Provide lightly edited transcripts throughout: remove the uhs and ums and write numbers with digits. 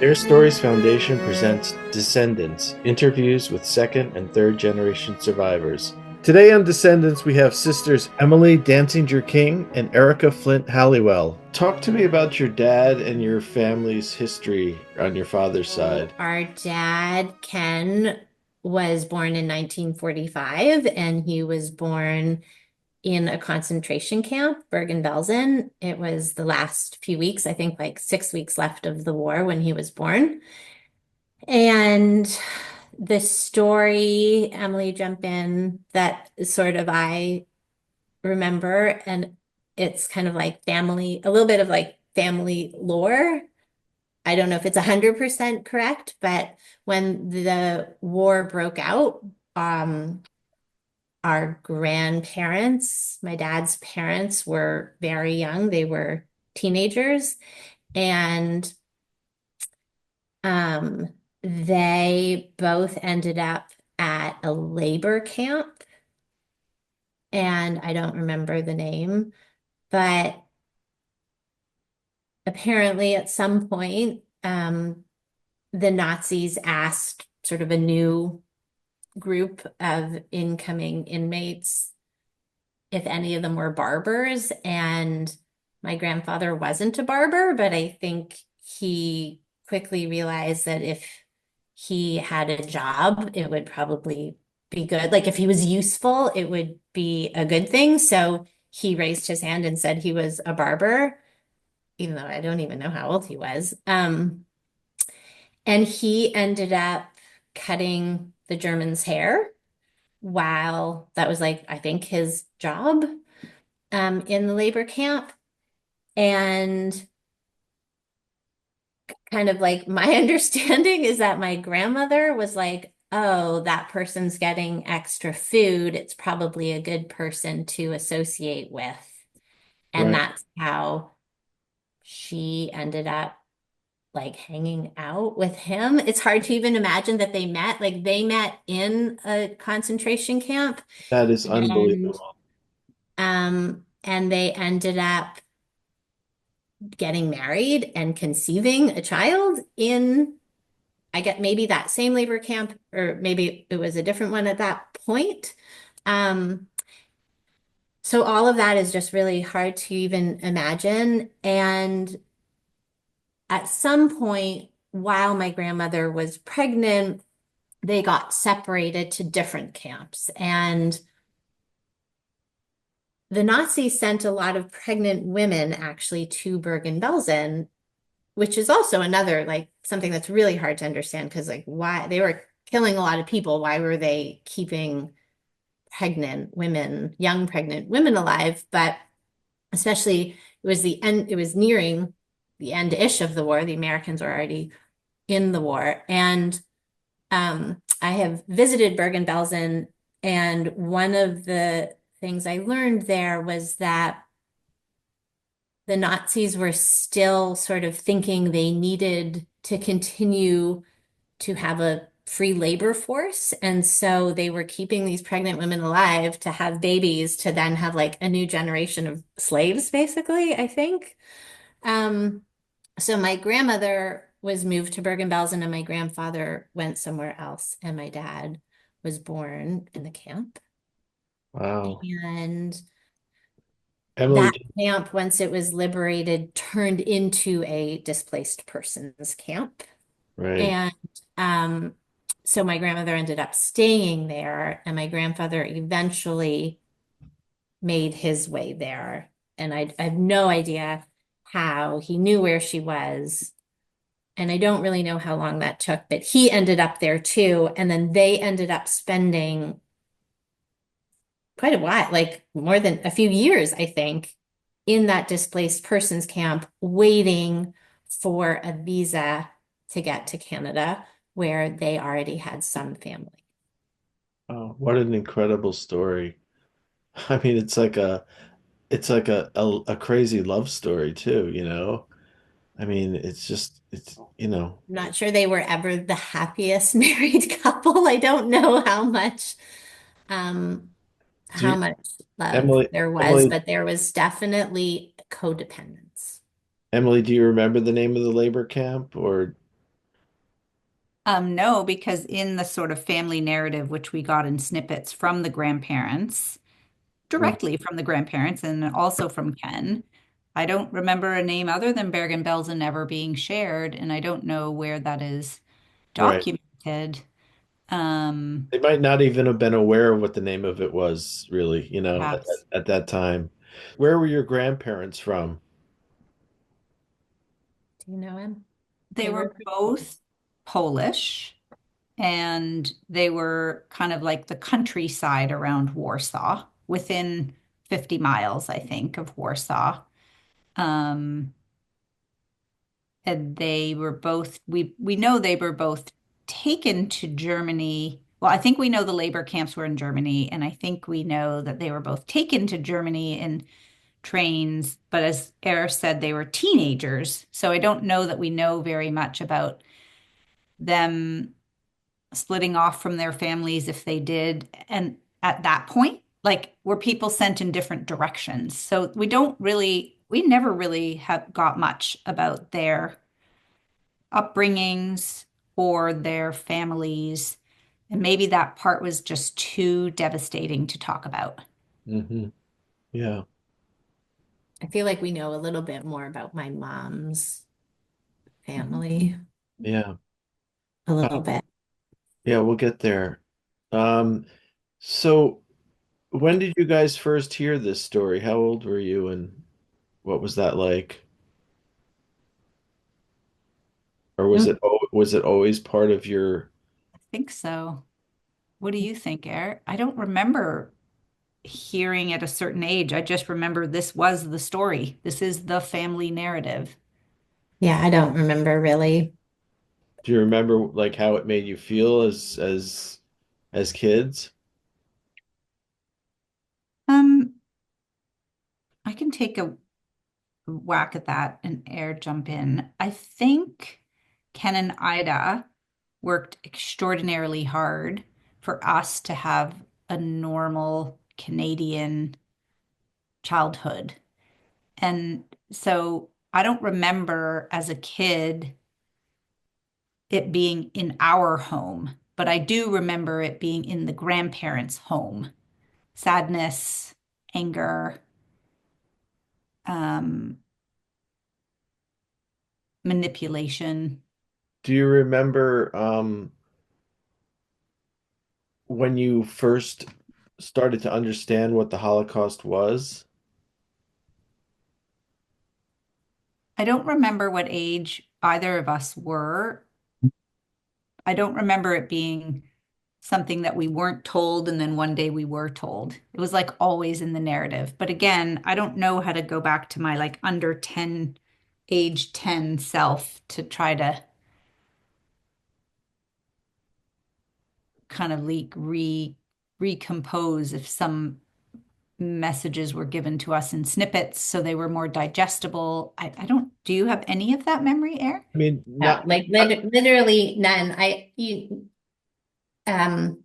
Their Stories Foundation presents Descendants, interviews with second and third generation survivors. Today on Descendants, we have sisters Emily Dancyger King and Erica Flint Halliwell. Talk to me about your dad and your family's history on your father's side. Our dad, Ken, was born in 1945, and he was born in a concentration camp, Bergen-Belsen. It was the last few weeks, I think like 6 weeks left of the war when he was born. And the story, Emily, jump in, that sort of I remember, and it's kind of like family, a little bit of like family lore. I don't know if it's 100% correct, but when the war broke out, um, our grandparents, my dad's parents, were very young. They were teenagers, and um, they both ended up at a labor camp, and I don't remember the name, but apparently at some point, the Nazis asked sort of a new group of incoming inmates if any of them were barbers. And my grandfather wasn't a barber, but I think he quickly realized that if he had a job, it would probably be good. Like if he was useful, it would be a good thing. So he raised his hand and said he was a barber, even though I don't even know how old he was. And he ended up cutting the German's hair while that was like, I think his job in the labor camp. And kind of like my understanding is that my grandmother was like, oh, that person's getting extra food. It's probably a good person to associate with. And Right. that's how she ended up like hanging out with him. It's hard to even imagine that they met. Like they met in a concentration camp, That is and unbelievable. and they ended up getting married and conceiving a child in, I get maybe that same labor camp, or maybe it was a different one at that point. Um, so all of that is just really hard to even imagine. And at some point, while my grandmother was pregnant, they got separated to different camps. And the Nazis sent a lot of pregnant women actually to Bergen-Belsen, which is also another like something that's really hard to understand because like why they were killing a lot of people. Why were they keeping pregnant women, young pregnant women alive? But especially it was the end, it was nearing the end-ish of the war. The Americans were already in the war. And I have visited Bergen-Belsen, and one of the things I learned there was that the Nazis were still sort of thinking they needed to continue to have a free labor force. And so they were keeping these pregnant women alive to have babies to then have like a new generation of slaves, basically, I think. Um, so my grandmother was moved to Bergen-Belsen and my grandfather went somewhere else. And my dad was born in the camp. Wow. And Emily, that camp, once it was liberated, turned into a displaced persons camp. right. And um, so my grandmother ended up staying there, and my grandfather eventually made his way there. And I have no idea how he knew where she was. And I don't really know how long that took, but he ended up there too. And then they ended up spending quite a while, like more than a few years, I think, in that displaced persons camp, waiting for a visa to get to Canada, where they already had some family. Oh, what an incredible story. I mean, it's like a crazy love story too, you know? I mean, it's I'm not sure they were ever the happiest married couple. I don't know um, do how you, much love Emily, there was, Emily, but there was definitely codependence. Emily, do you remember the name of the labor camp or No, because in the sort of family narrative, which we got in snippets from the grandparents, Mm, directly from the grandparents and also from Ken, I don't remember a name other than Bergen-Belsen ever being shared, and I don't know where that is right. documented. Um, They might not even have been aware of what the name of it was, really, Perhaps at that time. Where were your grandparents from? Do you know him? they They were were both Polish, and they were kind of like the countryside around Warsaw, within 50 miles, I think, of Warsaw. Um, and they were both, we know they were both taken to Germany. Well, I think we know the labor camps were in Germany, and I think we know that they were both taken to Germany in trains. But as Eric said, they were teenagers. So I don't know that we know very much about them splitting off from their families if they did. And at that point, like, were people sent in different directions? So we never really have got much about their upbringings or their families. And maybe that part was just too devastating to talk about. Hmm. Yeah, I feel like we know a little bit more about my mom's family, yeah. a Uh, little bit. yeah, we'll get there. Um, so when did you guys first hear this story? How old were you and what was that like? Or Mm. was it always part of your I think so. What do you think, Eric? I don't remember hearing at a certain age. I just remember this was the story. This is the family narrative. Yeah, I don't remember really. do you remember like how it made you feel as kids? Um, I can take a whack at that and air jump in. I think Ken and Ida worked extraordinarily hard for us to have a normal Canadian childhood. And so I don't remember as a kid it being in our home, but I do remember it being in the grandparents' home. Sadness, anger, um, manipulation. Do you remember when you first started to understand what the Holocaust was? I don't remember what age either of us were. I don't remember it being something that we weren't told and then one day we were told. It was like always in the narrative. But again, I don't know how to go back to my like under 10, age 10 self to try to kind of recompose if some messages were given to us in snippets so they were more digestible. I don't, do you have any of that memory, Air? I mean, No, not like literally none. Um,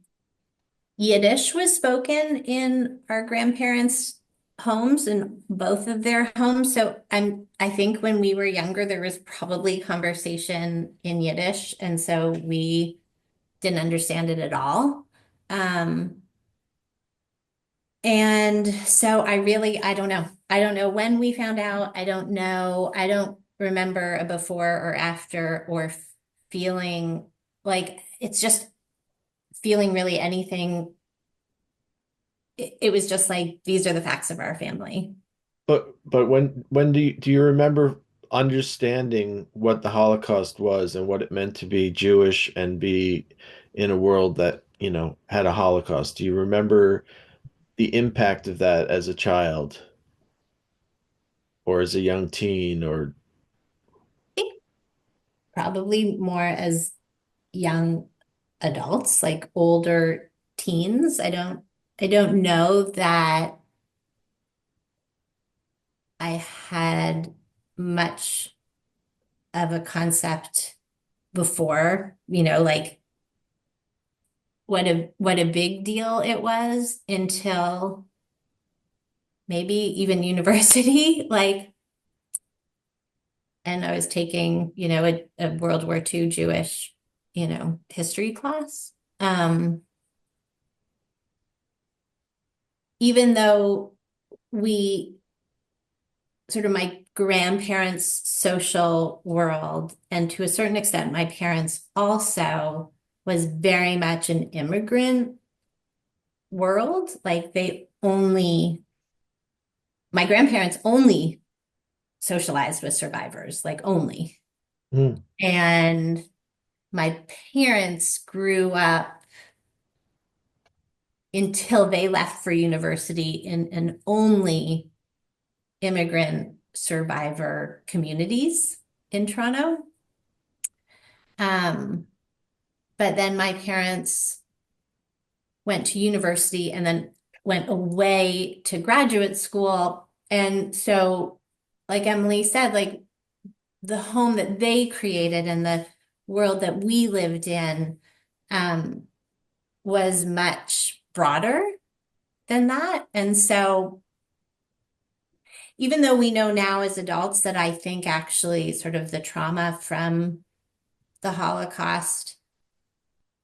Yiddish was spoken in our grandparents' homes and both of their homes. So I think when we were younger, there was probably conversation in Yiddish, and so we didn't understand it at all. Um, and so I don't know. I don't know when we found out. I don't know. I don't remember a before or after or feeling like it's just feeling really anything. It was just like, these are the facts of our family. but when do you remember understanding what the Holocaust was and what it meant to be Jewish and be in a world that, had a Holocaust? Do you remember the impact of that as a child or as a young teen or I think probably more as young adults, like older teens. I don't know that I had much of a concept before, like what a big deal it was until maybe even university, like, and I was taking, a World War II Jewish history class. Even though we sort of my grandparents' social world, and to a certain extent, my parents also was very much an immigrant world. Like my grandparents only socialized with survivors, like only. Mm, And my parents grew up until they left for university in an only immigrant survivor communities in Toronto. Um, but then my parents went to university and then went away to graduate school. And so, like Emily said, like the home that they created and the world that we lived in um, was much broader than that. And so, even though we know now as adults that I think actually sort of the trauma from the Holocaust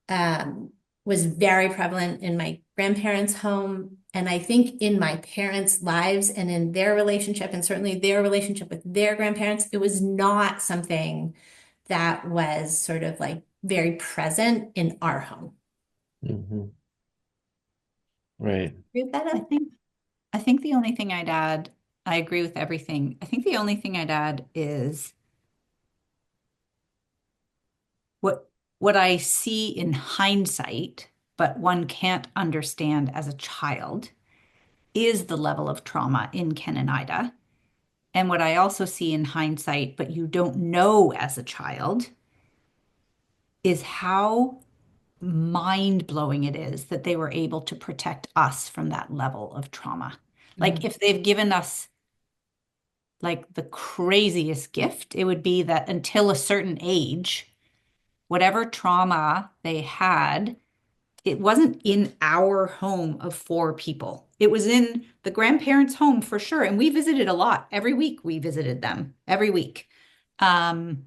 um, was very prevalent in my grandparents' home. And I think in my parents' lives and in their relationship, and certainly their relationship with their grandparents, it was not something that was sort of like very present in our home. mhm. Right. Agree with that, I Em? think I think the only thing I'd add, I agree with everything. I think the only thing I'd add is what I see in hindsight, but one can't understand as a child, is the level of trauma in Ken and Ida. And what I also see in hindsight, but you don't know as a child, is how mind-blowing it is that they were able to protect us from that level of trauma. Like Mhm. if they've given us like the craziest gift, it would be that until a certain age, whatever trauma they had, it wasn't in our home of four people. It was in the grandparents' home for sure. And we visited a lot. Every week we visited them, every week. Um,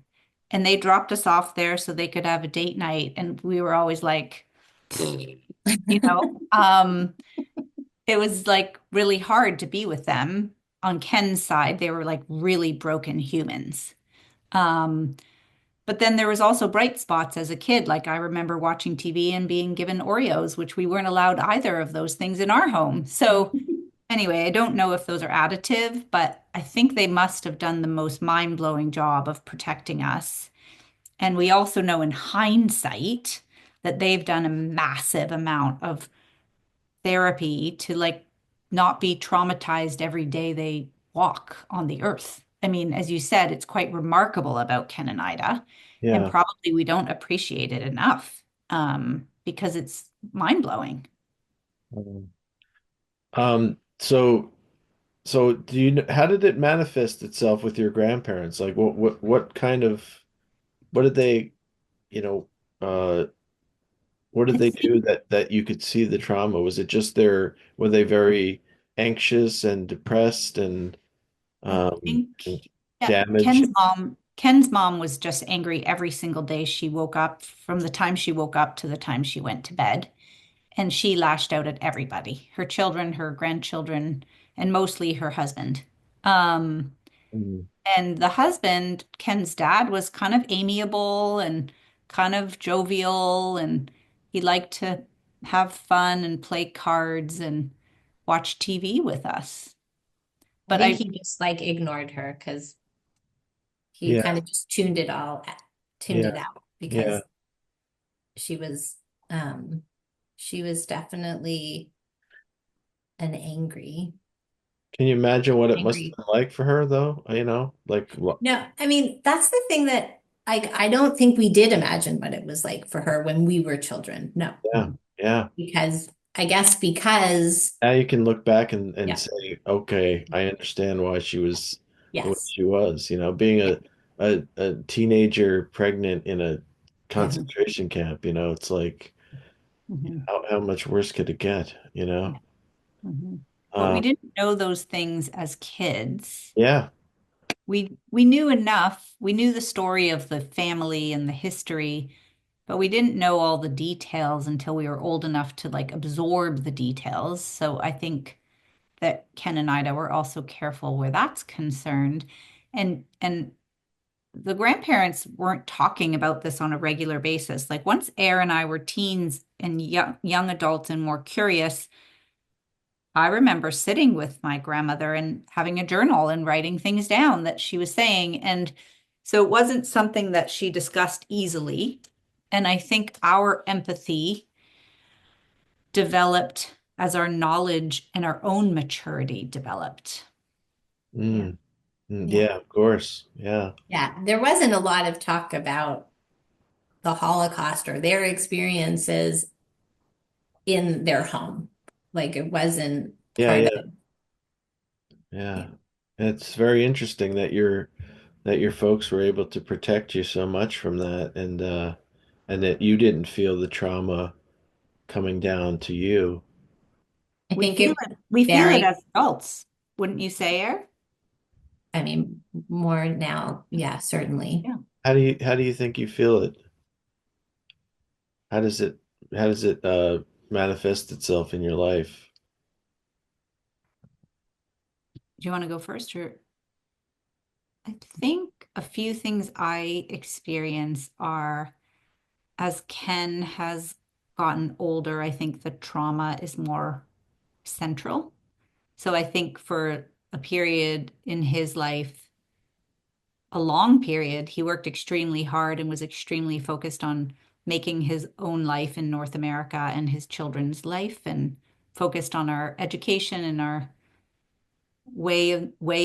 and they dropped us off there so they could have a date night. And we were always like, you know, it was like really hard to be with them. On Ken's side, they were like really broken humans. Um, but then there was also bright spots as a kid. Like I remember watching TV and being given Oreos, which we weren't allowed either of those things in our home. So anyway, I don't know if those are additive, but I think they must have done the most mind-blowing job of protecting us. And we also know in hindsight that they've done a massive amount of therapy to like not be traumatized every day they walk on the earth. I mean, as you said, it's quite remarkable about Ken and Ida, and Yeah. probably we don't appreciate it enough because it's mind blowing. Um, so do you how did it manifest itself with your grandparents? Like what kind of what did they, you know, uh what did I they do think that you could see the trauma? Was it just were they very anxious and depressed I think and yeah, damaged? Ken's mom was just angry every single day she woke up, from the time she woke up to the time she went to bed. And she lashed out at everybody, her children, her grandchildren, and mostly her husband. Um, Mm, and the husband, Ken's dad, was kind of amiable and kind of jovial, and he liked to have fun and play cards and watch TV with us. I But think I he just like ignored her because he yeah, kind of just tuned yeah, it out yeah. because she was um she was definitely an Can you imagine what it must have angry. been like for her though? Like No, I mean, that's the thing that I don't think we did imagine what it was like for her when we were children. No, yeah, yeah. because I guess because Now you can look back and yeah, say, okay, I understand why she was the way yes. she was. Being Yeah. a teenager pregnant in a Mhm. concentration camp, it's like Mhm. how much worse could it get, Yeah. Mhm. But we Um, didn't know those things as kids. yeah, We knew enough. We knew the story of the family and the history, but we didn't know all the details until we were old enough to like absorb the details. So I think that Ken and Ida were also careful where that's concerned. And the grandparents weren't talking about this on a regular basis. Like once Air and I were teens and young adults and more curious, I remember sitting with my grandmother and having a journal and writing things down that she was saying. And so it wasn't something that she discussed easily. And I think our empathy developed as our knowledge and our own maturity developed. Yeah. Mm, Yeah. yeah, of course. Yeah. Yeah. There wasn't a lot of talk about the Holocaust or their experiences in their home. Like it wasn't Yeah, part yeah, of, yeah. yeah. It's very interesting that your folks were able to protect you so much from that, and that you didn't feel the trauma coming down to you. I We think feel it it. We feel it very, as adults, wouldn't you say, Air? I mean, more now. Yeah, certainly. Yeah. How do you think you feel it? How does it how does it manifest itself in your life? Do you want to go first, or I think a few things I experience are as Ken has gotten older, I think the trauma is more central. So I think for a period in his life, a long period, he worked extremely hard and was extremely focused on making his own life in North America and his children's life and focused on our education and our way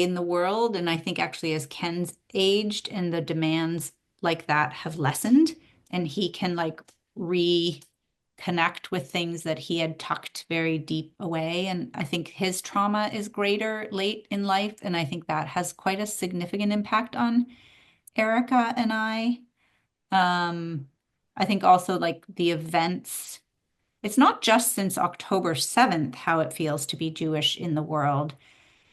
in the world. And I think actually as Ken's aged and the demands like that have lessened, and he can like reconnect with things that he had tucked very deep away. And I think his trauma is greater late in life. And I think that has quite a significant impact on Erica and I. Um, I think also like the events, it's not just since October 7th how it feels to be Jewish in the world.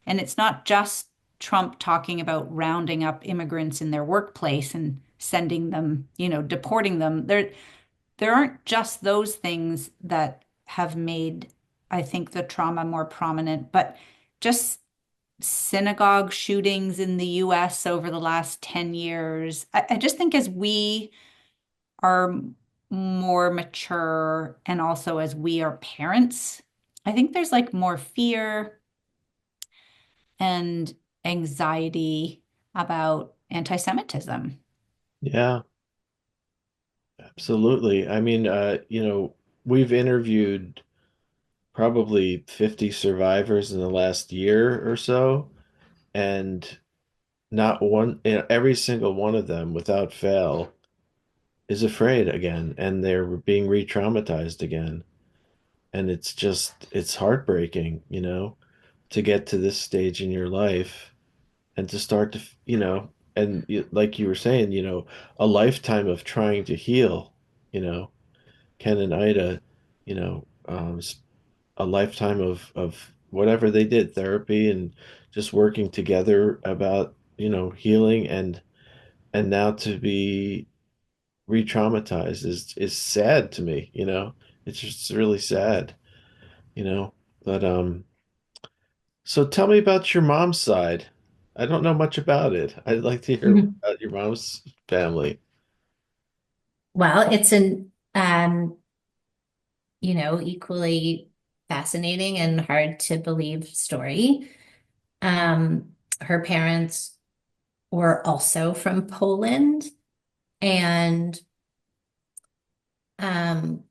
And it's not just Trump talking about rounding up immigrants in their workplace and sending them, deporting them. There aren't just those things that have made, I think, the trauma more prominent, but just synagogue shootings in the US over the last 10 years. I just think as we are more mature and also as we are parents, I think there's like more fear and anxiety about anti-Semitism. Yeah, absolutely. I mean, we've interviewed probably 50 survivors in the last year or so, and not one, every single one of them without fail is afraid again, and they're being re-traumatized again. And it's heartbreaking, to get to this stage in your life and to start to, and like you were saying, a lifetime of trying to heal, you know, Ken and Ida, a lifetime of whatever they did, therapy and just working together about, healing, and now to be re-traumatized is sad to me, It's just really sad, you know. But so tell me about your mom's side. I don't know much about it. I'd like to hear about your mom's family. Well, it's equally fascinating and hard to believe story. Her parents were also from Poland, and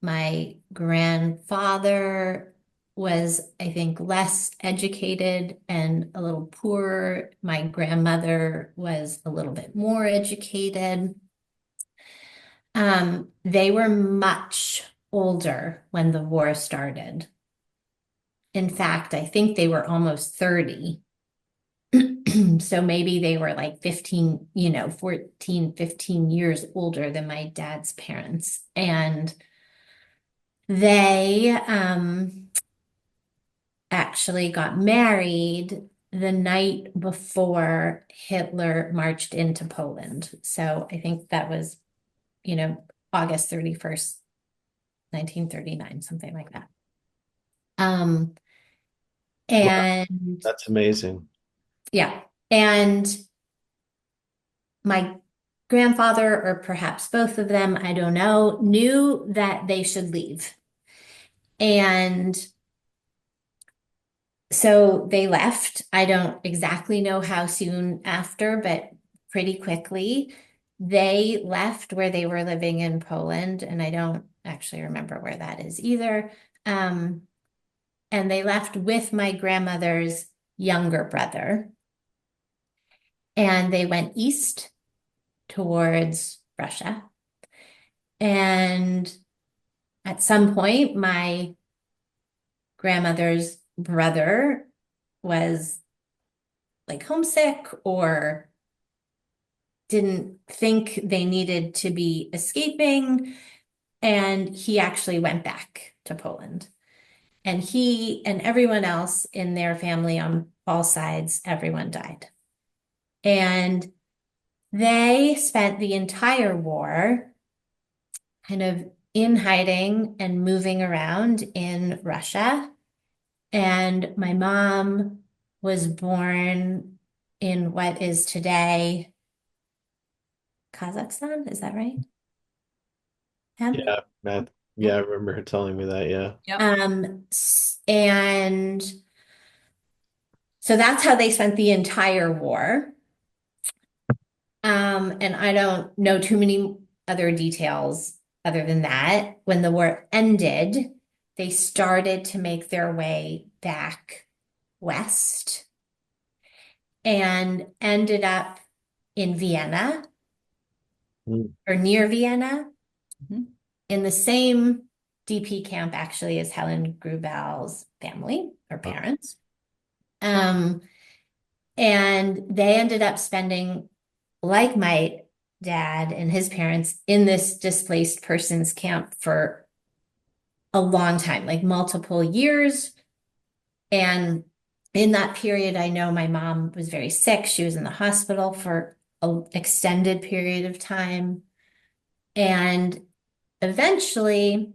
my grandfather was, I think, less educated and a little poorer. My grandmother was a little bit more educated. They were much older when the war started. In fact, I think they were almost 30. So maybe they were like 15, 14, 15 years older than my dad's parents. And they actually got married the night before Hitler marched into Poland. So I think that was, August 31st, 1939, something like that. Um, Wow, and that's amazing. yeah, and my grandfather, or perhaps both of them, I don't know, knew that they should leave. And so they left. I don't exactly know how soon after, but pretty quickly. They left where they were living in Poland, and I don't actually remember where that is either. Um, and they left with my grandmother's younger brother, and they went east towards Russia. And at some point, my grandmother's brother was like homesick or didn't think they needed to be escaping. And he actually went back to Poland. And he and everyone else in their family on all sides, everyone died. And they spent the entire war kind of in hiding and moving around in Russia. And my mom was born in what is today Kazakhstan. Is that right? Em? Yeah, Matt. Yeah, I remember her telling me that. Yeah. Yep. And so that's how they spent the entire war. And I don't know too many other details other than that. When the war ended, they started to make their way back west and ended up in Vienna Mm. or near Vienna Mhm. in the same DP camp actually as Helen Grubel's family or parents. And they ended up spending, like my dad and his parents, in this displaced persons camp for a long time, like multiple years. And in that period, I know my mom was very sick. She was in the hospital for an extended period of time. And eventually,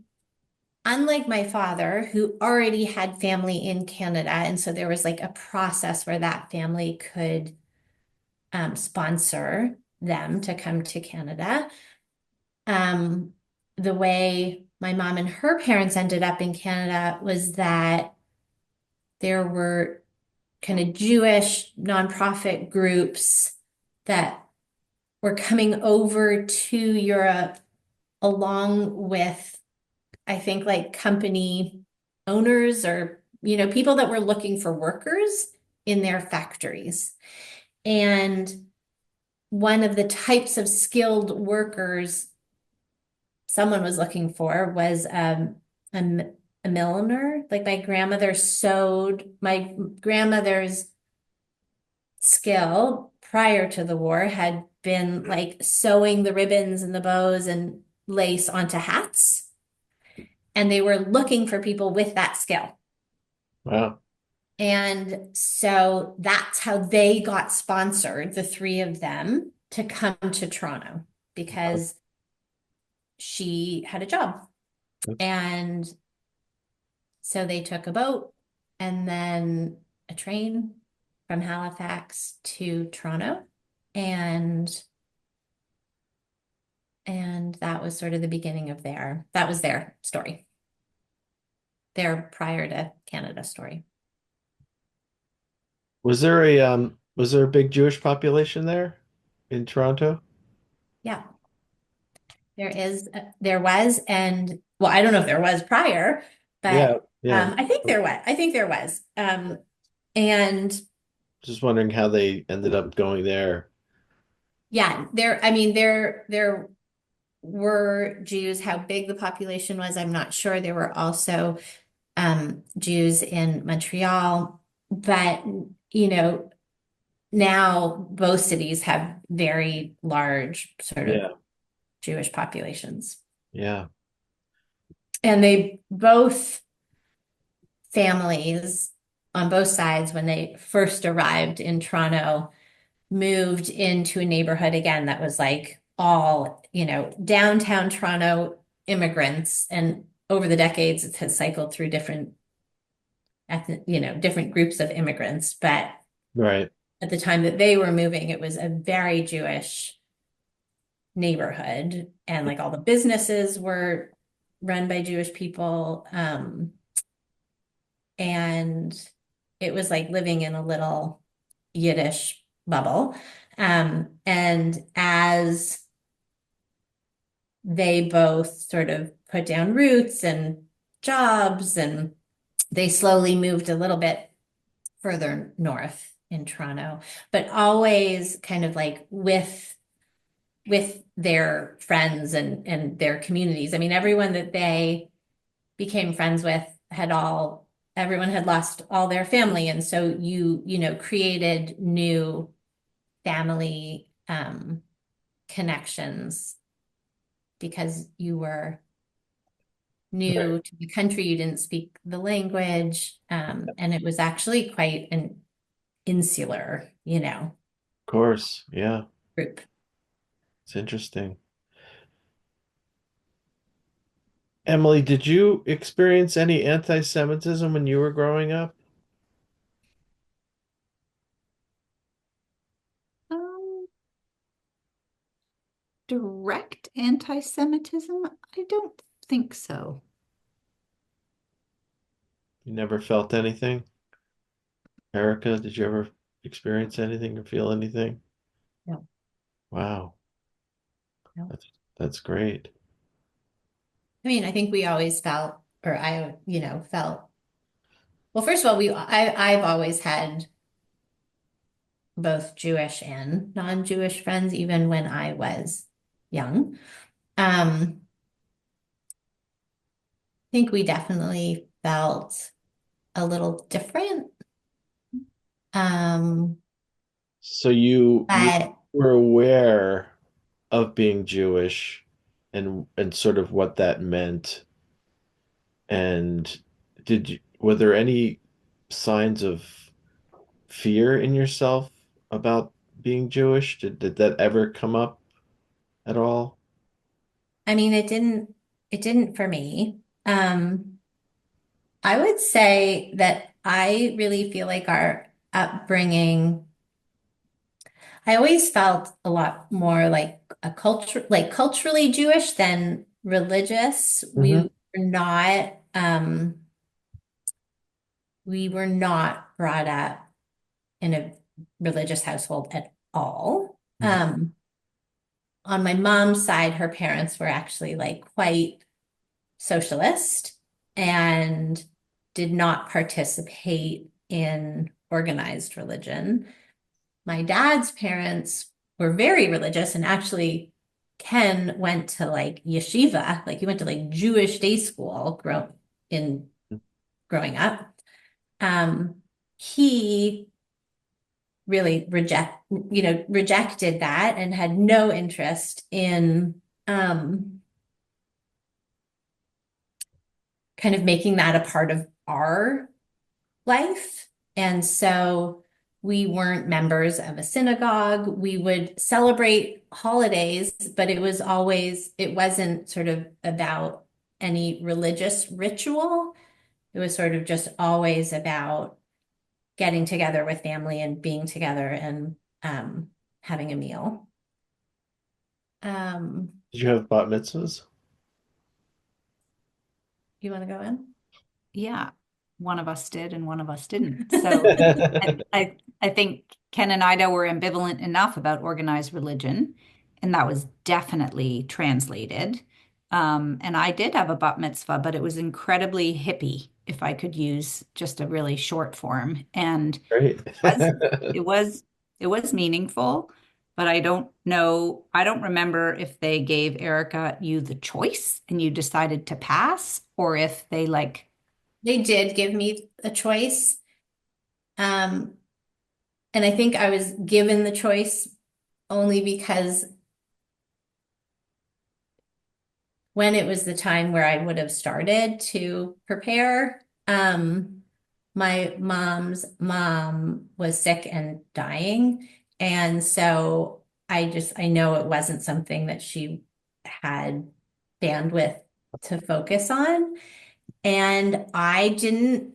unlike my father, who already had family in Canada, and so there was like a process where that family could sponsor them to come to Canada. The way my mom and her parents ended up in Canada was that there were kind of Jewish nonprofit groups that were coming over to Europe along with, I think, like company owners or, people that were looking for workers in their factories. And one of the types of skilled workers someone was looking for was a, a milliner. Like my grandmother sewed, my grandmother's skill prior to the war had been like sewing the ribbons and the bows and lace onto hats. And they were looking for people with that skill. Wow. And so that's how they got sponsored, the three of them, to come to Toronto because she had a job. And so they took a boat and then a train from Halifax to Toronto. And that was sort of the beginning of that was their story. Their prior to Canada story. Was there a big Jewish population there in Toronto? Yeah, there was, and well, I don't know if there was prior, but Yeah, yeah. I think there was. I think there was. And Just wondering how they ended up going there. yeah, I mean, there were Jews. How big the population was, I'm not sure. There were also Jews in Montreal, but now both cities have very large sort of Yeah, Jewish populations. yeah. And they both families on both sides, when they first arrived in Toronto, moved into a neighborhood again that was like all, downtown Toronto immigrants. And over the decades, it has cycled through different groups of immigrants. But Right. at the time that they were moving, it was a very Jewish neighborhood. And like all the businesses were run by Jewish people. And it was like living in a little Yiddish bubble. And as they both sort of put down roots and jobs, and they slowly moved a little bit further north in Toronto, but always kind of like with their friends and their communities. I mean, everyone that they became friends with everyone had lost all their family. And so created new family connections because you were new to the country, you didn't speak the language, and it was actually quite an insular, Of course. Yeah. group. It's interesting. Emily, did you experience any anti-Semitism when you were growing up? Um, direct anti-Semitism? I don't think so. You never felt anything? Erica, did you ever experience anything or feel anything? No, Wow. no. That's great. I mean, I think we always felt, or I, felt, well, first of all, I've always had both Jewish and non-Jewish friends, even when I was young. I think we definitely felt a little different. Um, So you but were aware of being Jewish and sort of what that meant. And were there any signs of fear in yourself about being Jewish? Did that ever come up at all? I mean, it didn't for me. I would say that I really feel like our upbringing, I always felt a lot more like culturally Jewish than religious. Hmm. We were not brought up in a religious household at all. On my mom's side, her parents were actually like quite socialist and did not participate in organized religion. My dad's parents were very religious, and actually Ken went to like yeshiva, like he went to like Jewish day school growing up. He really rejected that and had no interest in kind of making that a part of our life. And so we weren't members of a synagogue. We would celebrate holidays, but it wasn't sort of about any religious ritual. It was sort of just always about getting together with family and being together and having a meal. Um, Did you have bat mitzvahs? you want to go in? Yeah, one of us did and one of us didn't. So I think Ken and Ida were ambivalent enough about organized religion, and that was definitely translated. And I did have a bat mitzvah, but it was incredibly hippie, if I could use just a really short form. And Great. was it was it was meaningful, but I don't remember if they gave Erica you the choice and you decided to pass, or if they like. They did give me a choice. Um, and I think I was given the choice only because when it was the time where I would have started to prepare, my mom's mom was sick and dying. And so I know it wasn't something that she had bandwidth to focus on. And I didn't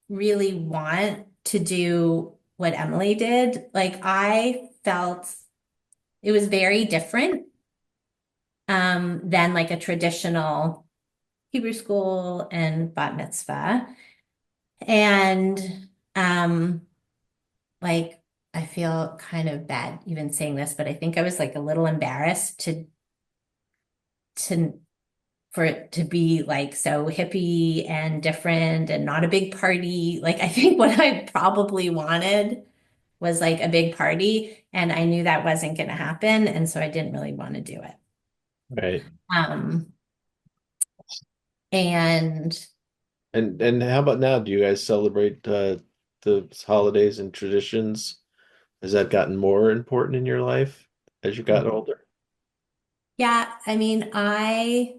really want to do what Emily did. Like I felt it was very different than like a traditional Hebrew school and bat mitzvah. And like I feel kind of bad even saying this, but I think I was like a little embarrassed to for it to be like so hippie and different and not a big party. Like I think what I probably wanted was like a big party, and I knew that wasn't going to happen, and so I didn't really want to do it. Right. Um, and And how about now? Do you guys celebrate the holidays and traditions? Has that gotten more important in your life as you got older? yeah, I mean, I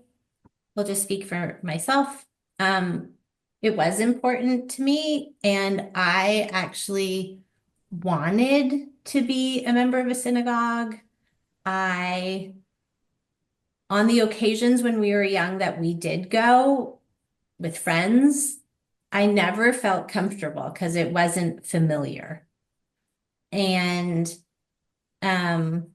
will just speak for myself. Um, it was important to me, and I actually wanted to be a member of a synagogue. I, on the occasions when we were young that we did go with friends, I never felt comfortable because it wasn't familiar. And um,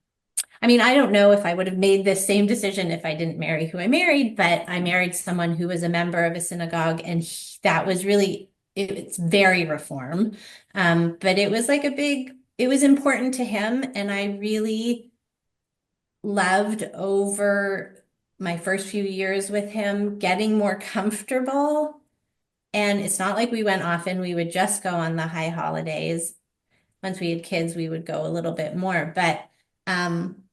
I mean, I don't know if I would have made this same decision if I didn't marry who I married, but I married someone who was a member of a synagogue, and that was really, it's very reform. But it was like it was important to him, and I really loved over my first few years with him getting more comfortable. And it's not like we went often, we would just go on the high holidays. Once we had kids, we would go a little bit more, but um,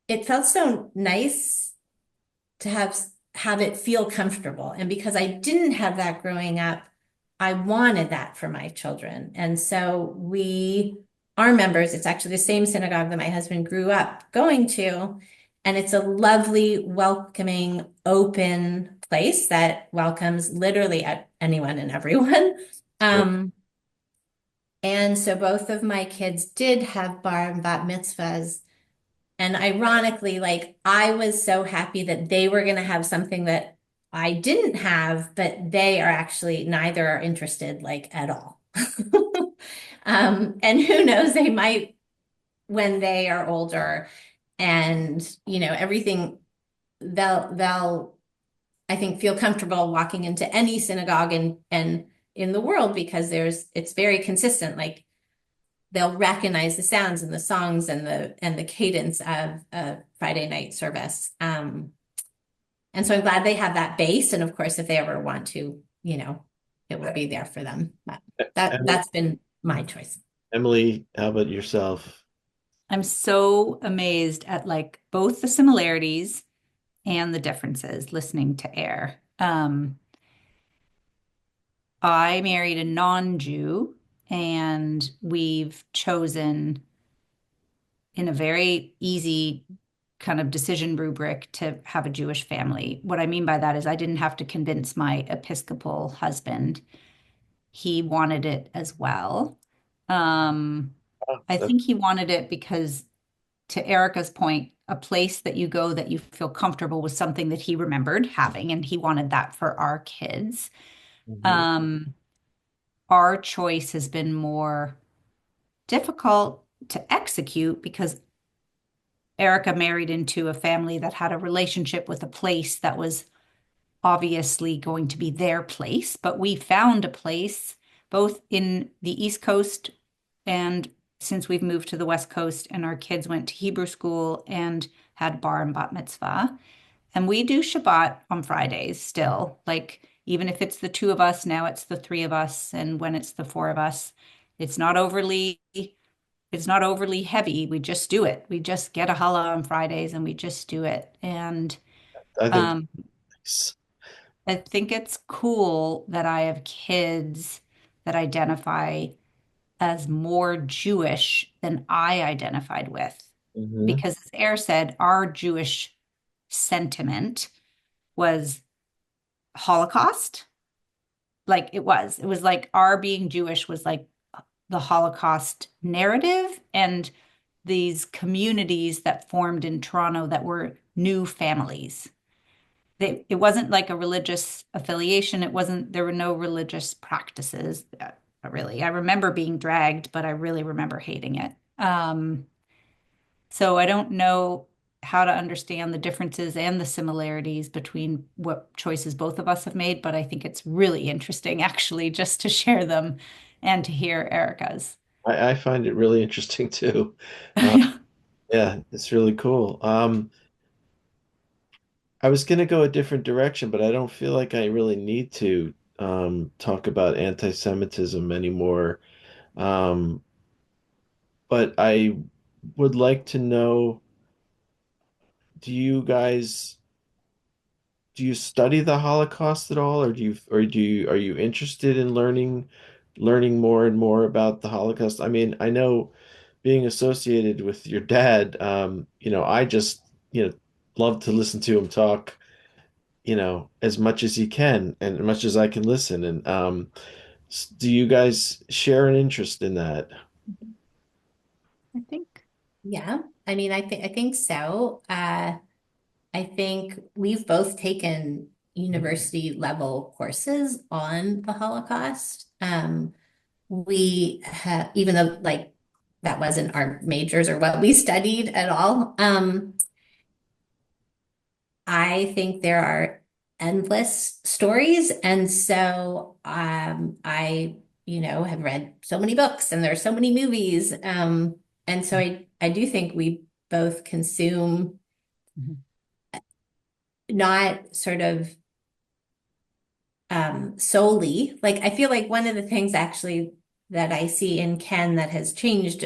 it felt so nice to have it feel comfortable. And because I didn't have that growing up, I wanted that for my children. And so we are members. It's actually the same synagogue that my husband grew up going to. And it's a lovely, welcoming, open place that welcomes literally anyone and everyone. Right. Um, and so both of my kids did have bar and bat mitzvahs. And ironically, like I was so happy that they were going to have something that I didn't have, but they are actually neither are interested like at all. And who knows, they might when they are older and everything they'll I think feel comfortable walking into any synagogue and in the world because it's very consistent. Like they'll recognize the sounds and the songs and the cadence of a Friday night service. And so I'm glad they have that base. And of course, if they ever want to, it will be there for them. But Em- that's been my choice. Emily, how about yourself? I'm so amazed at like both the similarities and the differences listening to Air. I married a non-Jew, and we've chosen in a very easy kind of decision rubric to have a Jewish family. What I mean by that is I didn't have to convince my Episcopal husband. He wanted it as well. Um, Oh, I that's think he wanted it because, to Erica's point, a place that you go that you feel comfortable was something that he remembered having, and he wanted that for our kids. mhm. Um, our choice has been more difficult to execute because Erica married into a family that had a relationship with a place that was obviously going to be their place, but we found a place both in the East Coast and since we've moved to the West Coast and our kids went to Hebrew school and had bar and bat mitzvah. And we do Shabbat on Fridays still. Like, even if it's the two of us, now it's the three of us. And when it's the four of us, it's not overly it's not overly heavy. We just do it. We just get a challah on Fridays and we just do it. And I think um, that's I think it's cool that I have kids that identify as more Jewish than I identified with. mhm. Because as Air said, our Jewish sentiment was Holocaust. Like it was like our being Jewish was like the Holocaust narrative. And these communities that formed in Toronto that were new families. It wasn't like a religious affiliation. There were no religious practices, really. I remember being dragged, but I really remember hating it. So I don't know how to understand the differences and the similarities between what choices both of us have made, but I think it's really interesting actually just to share them and to hear Erica's. I find it really interesting too. Uh, yeah, it's really cool. I was gonna go a different direction, but I don't feel like I really need to talk about anti-Semitism anymore. Um, but I would like to know, do you guys do you study the Holocaust at all, or are you interested in learning more and more about the Holocaust? I mean, I know being associated with your dad, I just, love to listen to him talk, as much as he can and as much as I can listen. And do you guys share an interest in that? I think. Yeah, I mean, I think so. I think we've both taken university level courses on the Holocaust. We have, even though like that wasn't our majors or what we studied at all. I think there are endless stories. And so I have read so many books and there are so many movies. And so I do think we both consume Mhm. not sort of solely, like I feel like one of the things actually that I see in Ken that has changed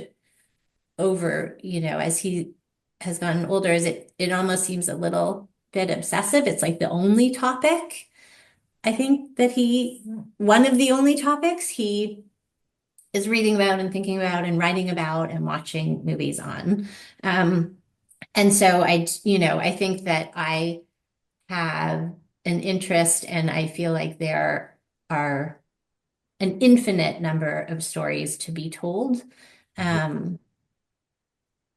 over, as he has gotten older is it almost seems a little bit obsessive. It's like the only topic. I think that one of the only topics he is reading about and thinking about and writing about and watching movies on. Um, and so I think that I have an interest and I feel like there are an infinite number of stories to be told. Um,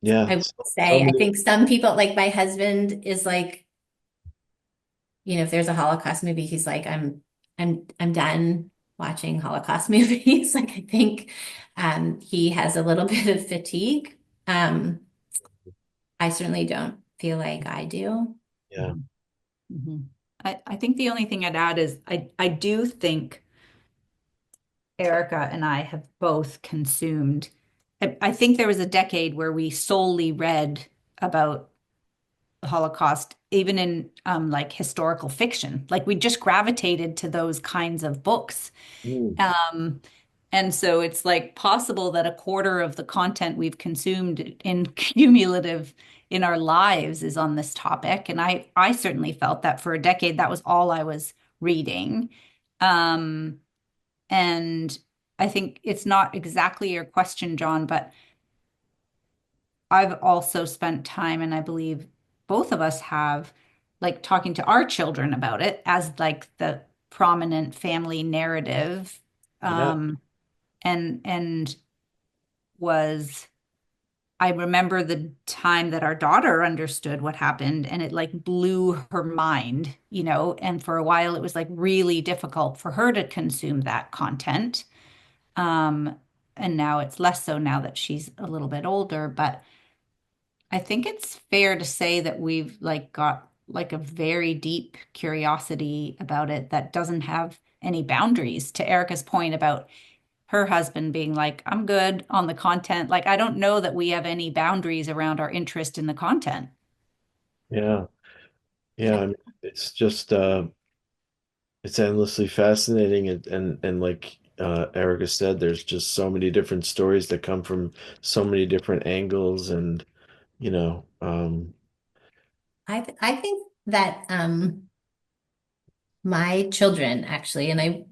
Yeah, I would so say, I many. think some people, like my husband is like, if there's a Holocaust movie, he's like, I'm done watching Holocaust movies. Like I think he has a little bit of fatigue. Um, I certainly don't feel like I do. Yeah, Mhm. I think the only thing I'd add is I do think Erica and I have both consumed. I think there was a decade where we solely read about the Holocaust, even in like historical fiction. Like we just gravitated to those kinds of books. Mm, Um, and so it's like possible that a quarter of the content we've consumed in cumulative in our lives is on this topic. And I certainly felt that for a decade, that was all I was reading. Um, and I think it's not exactly your question, John, but I've also spent time, and I believe both of us have, like talking to our children about it as like the prominent family narrative. yeah, Um, and was I remember the time that our daughter understood what happened and it like blew her mind, and for a while it was like really difficult for her to consume that content. Um, and now it's less so now that she's a little bit older, but I think it's fair to say that we've like got like a very deep curiosity about it that doesn't have any boundaries. To Erica's point about her husband being like, I'm good on the content. Like, I don't know that we have any boundaries around our interest in the content. yeah, yeah. I mean, it's just it's endlessly fascinating, and like Erica said, there's just so many different stories that come from so many different angles, and you know, I think that my children actually, and I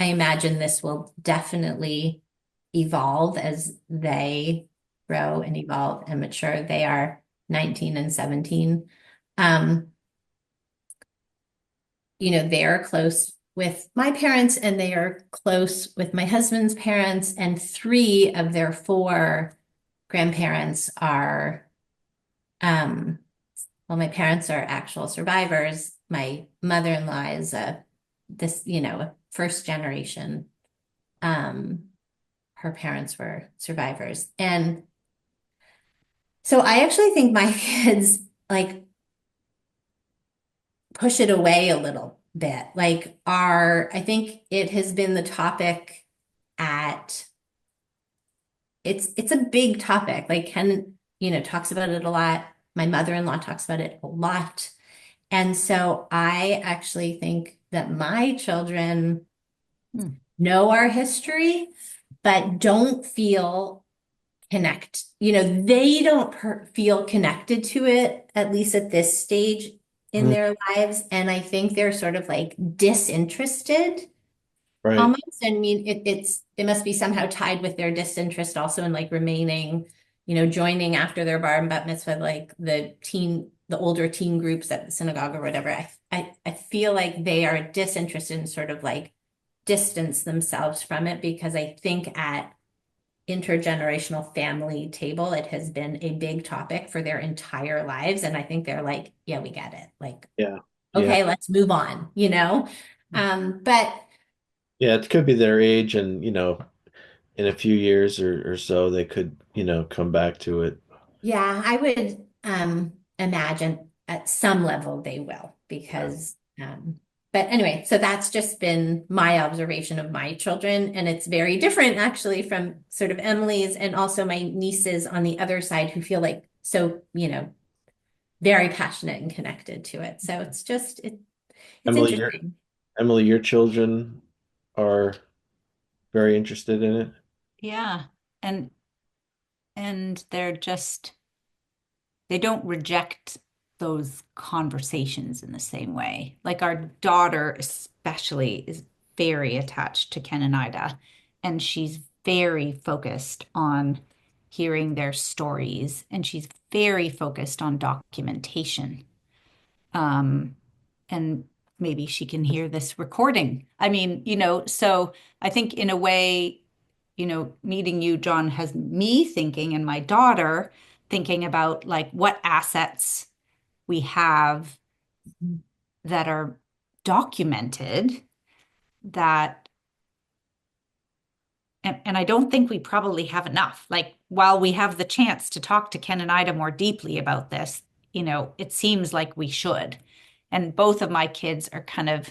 imagine this will definitely evolve as they grow and evolve and mature. They are 19 and 17. Um, they're close with my parents and they are close with my husband's parents, and three of their four grandparents are, well, my parents are actual survivors. My mother-in-law is a first generation. Her parents were survivors. And so I actually think my kids like push it away a little bit. I think it has been the topic at it's a big topic. Like Ken, talks about it a lot. My mother-in-law talks about it a lot. And so I actually think that my children know our history, but don't feel they don't feel connected to it, at least at this stage in Mhm. their lives. And I think they're sort of like disinterested Right. almost. I mean, it must be somehow tied with their disinterest also in like remaining, joining after their bar and bat mitzvah, like the older teen groups at the synagogue or whatever. I feel like they are disinterested and sort of like distance themselves from it because I think at intergenerational family table, it has been a big topic for their entire lives. And I think they're like, yeah, we get it. Like, Yeah. Yeah. okay, let's move on. But Yeah. It could be their age, and in a few years or so, they could, come back to it. yeah, I would imagine at some level they will Yeah. because but anyway, so that's just been my observation of my children, and it's very different actually from sort of Emily's and also my nieces on the other side who feel like so, very passionate and connected to it. So it's Emily, interesting. your children are very interested in it. Yeah. And they're just they don't reject those conversations in the same way. Like our daughter especially is very attached to Ken and Ida, and she's very focused on hearing their stories, and she's very focused on documentation. Um, and maybe she can hear this recording. I mean, so I think in a way, meeting you, John, has me thinking and my daughter thinking about like what assets we have that are documented that, and I don't think we probably have enough. Like, while we have the chance to talk to Ken and Ida more deeply about this, it seems like we should. And both of my kids are kind of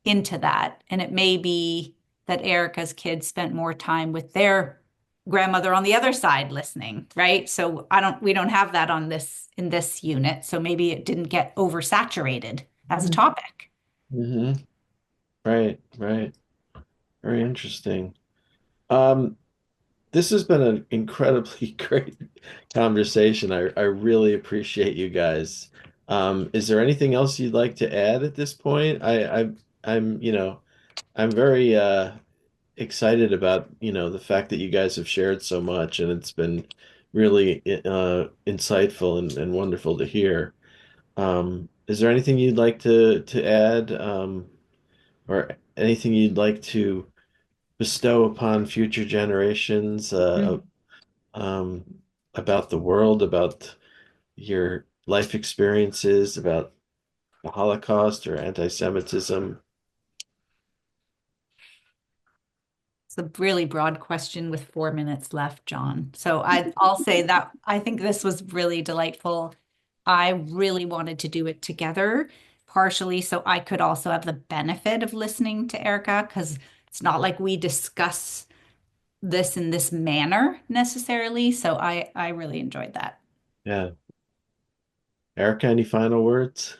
into that. And it may be that Erica's kids spent more time with their grandmother on the other side listening, right? So we don't have that in this unit. So maybe it didn't get oversaturated as a topic. Hmm. Right. Right. Very interesting. Um, this has been an incredibly great conversation. I really appreciate you guys. Is there anything else you'd like to add at this point? I'm very excited about, the fact that you guys have shared so much, and it's been really insightful and wonderful to hear. Is there anything you'd like to add, or anything you'd like to bestow upon future generations, um, about the world, about your life experiences, about the Holocaust or anti-Semitism? It's a really broad question with 4 minutes left, John. So I'll say that I think this was really delightful. I really wanted to do it together, partially so I could also have the benefit of listening to Erica, because it's not like we discuss this in this manner necessarily. So I really enjoyed that. Yeah. Erica, any final words?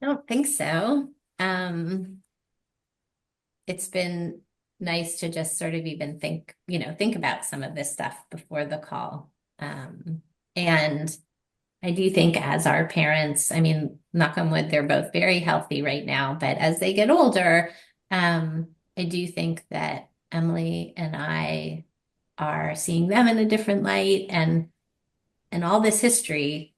I don't think so. It's been nice to just sort of even think about some of this stuff before the call. And I do think as our parents, I mean, knock on wood, they're both very healthy right now, but as they get older, I do think that Emily and I are seeing them in a different light and all this history,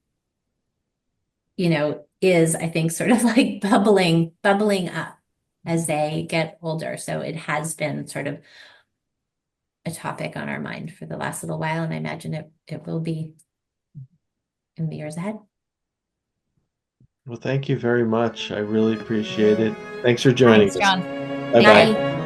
is I think sort of like bubbling up as they get older. So it has been sort of a topic on our mind for the last little while, and I imagine it will be in the years ahead. Well, thank you very much. I really appreciate it. Thanks for joining Thanks, us. John. Bye-bye. Bye.